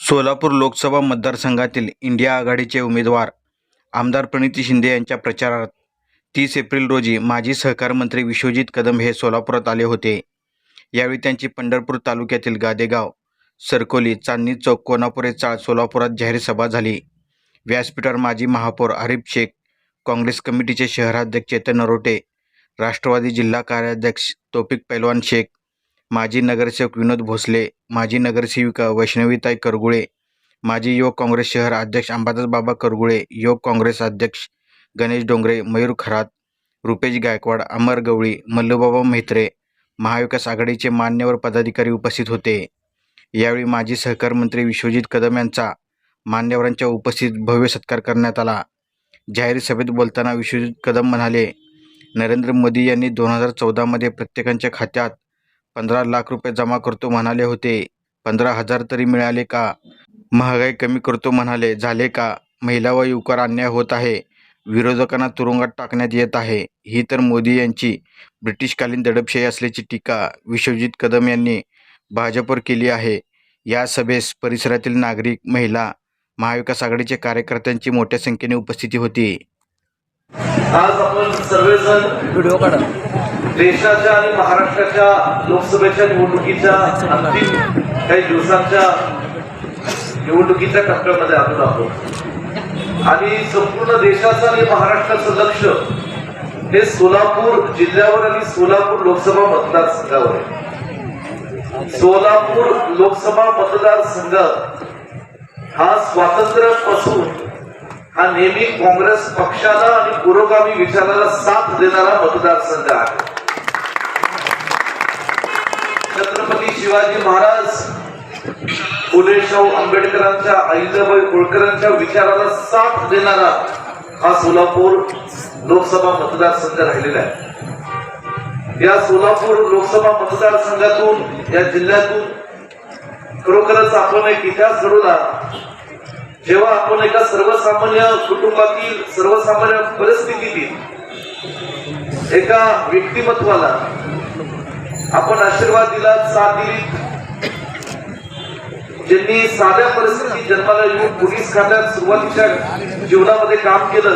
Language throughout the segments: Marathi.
सोलापूर लोकसभा मतदारसंघातील इंडिया आघाडीचे उमेदवार आमदार प्रणिती शिंदे यांच्या प्रचारार्थ 30 एप्रिल रोजी माजी सहकार मंत्री विश्वजित कदम हे सोलापुरात आले होते. यावेळी त्यांची पंढरपूर तालुक्यातील गादेगाव, सरकोली, चांदणी चौक, कोनापुरे चाळ, सोलापुरात जाहीर सभा झाली. व्यासपीठावर माजी महापौर आरिफ शेख, काँग्रेस कमिटीचे शहराध्यक्ष चेतन नरोटे, राष्ट्रवादी जिल्हा कार्याध्यक्ष तौफिक पैलवान शेख, माजी नगरसेवक विनोद भोसले, माजी नगरसेविका वैष्णवीताई करगुळे, माजी युवक काँग्रेस शहर अध्यक्ष अंबादास बाबा करगुळे, युवक काँग्रेस अध्यक्ष गणेश डोंगरे, मयूर खरात, रुपेश गायकवाड, अमर गवळी, मल्लूबाबा म्हेत्रे, महाविकास आघाडीचे मान्यवर पदाधिकारी उपस्थित होते. यावेळी माजी सहकार मंत्री विश्वजित कदम यांचा मान्यवरांच्या उपस्थितीत भव्य सत्कार करण्यात आला. जाहीर सभेत बोलताना विश्वजित कदम म्हणाले, नरेंद्र मोदी यांनी 2014 प्रत्येकाच्या खात्यात 15 लाख रुपये जमा करतो म्हणाले होते. 15,000 तरी मिळाले का? महागाई कमी करतो म्हणाले, झाले का? महिला व युवकांवर अन्याय होत आहे, विरोधकांना तुरुंगात टाकण्यात येत आहे. ही तर मोदी यांची ब्रिटिशकालीन दडपशाही असल्याची टीका विश्वजित कदम यांनी भाजपवर केली आहे. या सभेस परिसरातील नागरिक, महिला, महाविकास आघाडीचे कार्यकर्त्यांची मोठ्या संख्येने उपस्थिती होती. आज आपण सर्वजण व्हिडिओ काढा. देशाच्या आणि महाराष्ट्राच्या लोकसभेच्या निवडणुकीच्या अंतिम काही दिवसांच्या निवडणुकीच्या टप्प्यामध्ये आलो आहोत आणि संपूर्ण देशाचं आणि महाराष्ट्राचं लक्ष हे सोलापूर जिल्ह्यावर आणि सोलापूर लोकसभा मतदारसंघावर आहे. सोलापूर लोकसभा मतदारसंघ हा स्वातंत्र्यापासून हा नेहमी काँग्रेस पक्षाला आणि पुरोगामी विचाराला साथ देणारा मतदारसंघ आहे. छत्रपती शिवाजी महाराज, फुले शाहू आंबेडकरांच्या, अहिल्याबाई होळकरांच्या विचाराला साथ देणारा हा सोलापूर लोकसभा मतदारसंघ राहिलेला आहे. या सोलापूर लोकसभा मतदारसंघातून, या जिल्ह्यातून खरोखरच आपण एक इतिहास घडवला. जेव्हा आपण एका सर्वसामान्य कुटुंबातील, सर्वसामान्य परिस्थितीतील एका व्यक्तिमत्वाला आपण आशीर्वाद दिला, साथ दिली, ज्यांनी साध्या परिस्थितीत जन्माला येऊन पोलीस खात्यात सुरुवातीच्या जीवनामध्ये काम केलं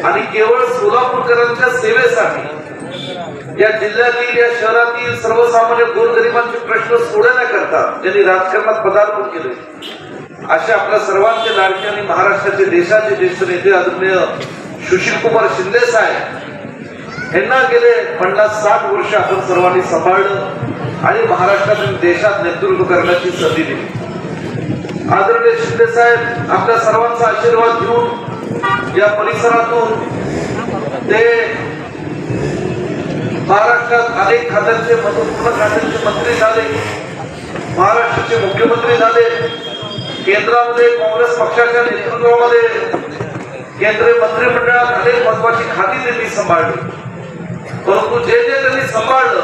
आणि केवळ सोलापूरकरांच्या सेवेसाठी या जिल्ह्यातील, या शहरातील सर्वसामान्य गोरगरिबांचे प्रश्न सोडवण्याकरता ज्यांनी राजकारणात पदार्पण केले, अशा आपल्या सर्वांचे लाडके आणि महाराष्ट्राचे, देशाचे ज्येष्ठ नेते आदरणीय सुशीलकुमार शिंदे साहेब यांना गेले 50-60 वर्ष आपण सर्वांनी सांभाळलं आणि महाराष्ट्रात आणि देशात नेतृत्व करण्याची संधी दिली. आदरणीय शिंदे साहेब आपल्या सर्वांचा आशीर्वाद घेऊन या परिसरातून ते महाराष्ट्रात अनेक खात्यांचे, महत्वपूर्ण खात्यांचे मंत्री झाले, महाराष्ट्राचे मुख्यमंत्री झाले, केंद्रामध्ये काँग्रेस पक्षाच्या नेतृत्वामध्ये केंद्रीय मंत्रिमंडळात अनेक महत्वाची खाती त्यांनी सांभाळली. परंतु जे त्यांनी सांभाळलं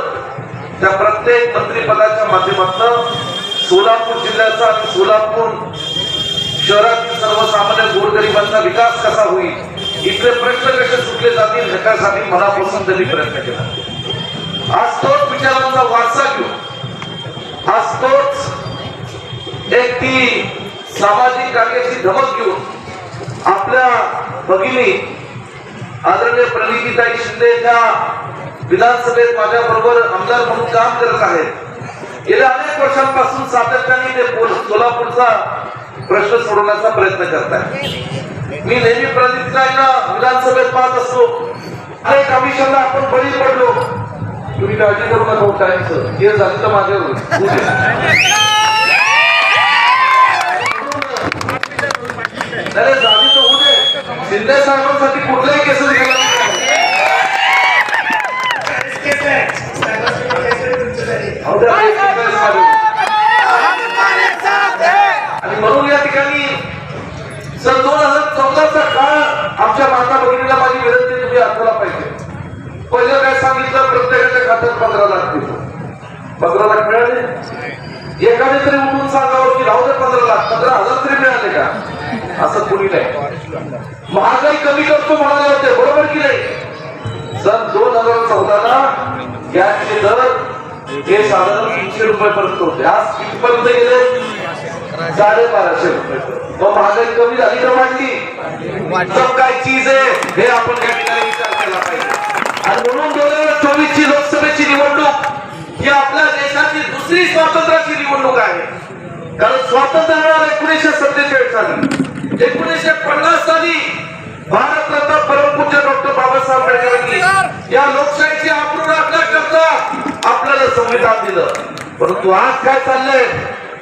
त्या प्रत्येक मंत्रिपदाच्या माध्यमातून सोलापूर जिल्ह्याचा आणि सोलापूर शहरातील सर्वसामान्य गोरगरिबांचा विकास कसा होईल, इथले प्रश्न कसे सुटले जातील ह्याच्यासाठी मनापासून त्यांनी प्रयत्न केला. आज तोच विचारांचा वारसा घेऊन, आज तोच एक ती सामाजिक कार्याची धमक घेऊन आपल्या भगिनी आदरणीय प्रणितीताई शिंदे त्या विधानसभेत माझ्या बरोबर आमदार म्हणून काम करत आहेत. गेल्या अनेक वर्षांपासून सातत्याने ते सोलापूरचा प्रश्न सोडवण्याचा प्रयत्न करत आहेत. मी नेहमी प्रणितीताईंना विधानसभेत पाहत असतो. अनेक कमिशनला आपण बळी पडलो. तुम्ही काळजी करू नका, टाइमचं हे झालं तर माझ्यावर झाली तर होऊ दे. शिंदे साहेबांसाठी कुठलाही केस आणि म्हणून या ठिकाणी सन 2014चा काळ आमच्या माता भगिनीला माझी विनंती तुम्ही आठवला पाहिजे. पहिलं काय सांगितलं, प्रत्येकाच्या खात्यात 15 लाख देतो. 15 लाख मिळाले? एकाने तरी उठून सांगावं की राहू दे 15 लाख, 15,000 तरी मिळाले का? असं कोणी नाही. महागाई कमी करतो म्हणाले होते, बरोबर की नाही? सन 2014ला गॅसचे दर हे साधारण 300 रुपये पर्यंत होते. आज कितीपर्यंत गेले? 1250 रुपये. मग महागाई कमी झाली का वाढली? सब काय चीज आहे हे आपण या ठिकाणी विचार केला पाहिजे. आणि म्हणून 2024 ची लोकसभेची निवडणूक ही आपल्या देशाची दुसरी स्वातंत्र्याची निवडणूक आहे. कारण स्वातंत्र्य मिळालं 1947 साली. 1950 साली भारतरत्न परमपूज्य डॉक्टर बाबासाहेब आंबेडकरांनी या लोकशाहीची आबरू राखण्याकरता आपल्याला संविधान दिलं. परंतु आज काय चाललंय?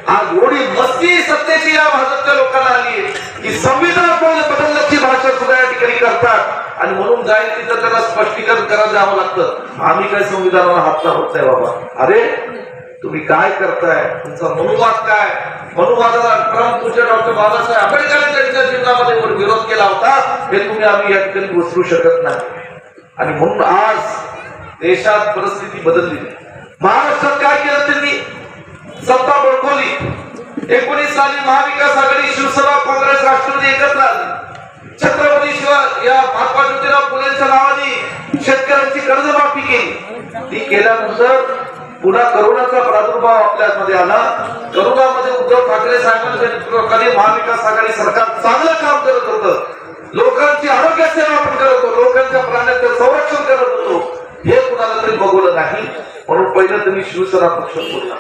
आज एवढी मस्ती सत्तेची या भाजपच्या लोकांना आली की संविधान बदलण्याची भाषा सुद्धा या ठिकाणी करतात. आणि म्हणून जाईल तिथं त्याला स्पष्टीकरण करायला जावं लागतं. आम्ही काय संविधानाला हात लावत नाही बाबा. अरे तुम्ही काय करताय? तुमचा मनुवाद काय? मनुवादाला परमपूज्य डॉक्टर बाबासाहेब आंबेडकरांनी त्यांच्या जीवनामध्ये विरोध केला होता हे तुम्ही आम्ही या ठिकाणी विसरू शकत नाही. आणि म्हणून आज देशात परिस्थिती बदलली. महाराष्ट्रात काय केलं त्यांनी? सत्ता बळकवली. 19 साली महाविकास आघाडी, शिवसेना, काँग्रेस, राष्ट्रवादी एकत्र आली. छत्रपती शिवाजी या महात्मा ज्योतिराव फुलेंच्या नावाने शेतकऱ्यांची कर्जमाफी केली. ती केल्यानंतर पुन्हा करोनाचा प्रादुर्भाव आपल्यामध्ये आला. करोनामध्ये उद्धव ठाकरे साहेबांच्या नेतृत्वाखाली महाविकास आघाडी सरकार चांगलं काम करत होतं. लोकांची आरोग्य सेवा आपण करत होतो, लोकांच्या प्राण्याचं संरक्षण करत होतो. हे कुणाला तरी बघवलं नाही. म्हणून पहिलं त्यांनी शिवसेना पक्ष सोडला.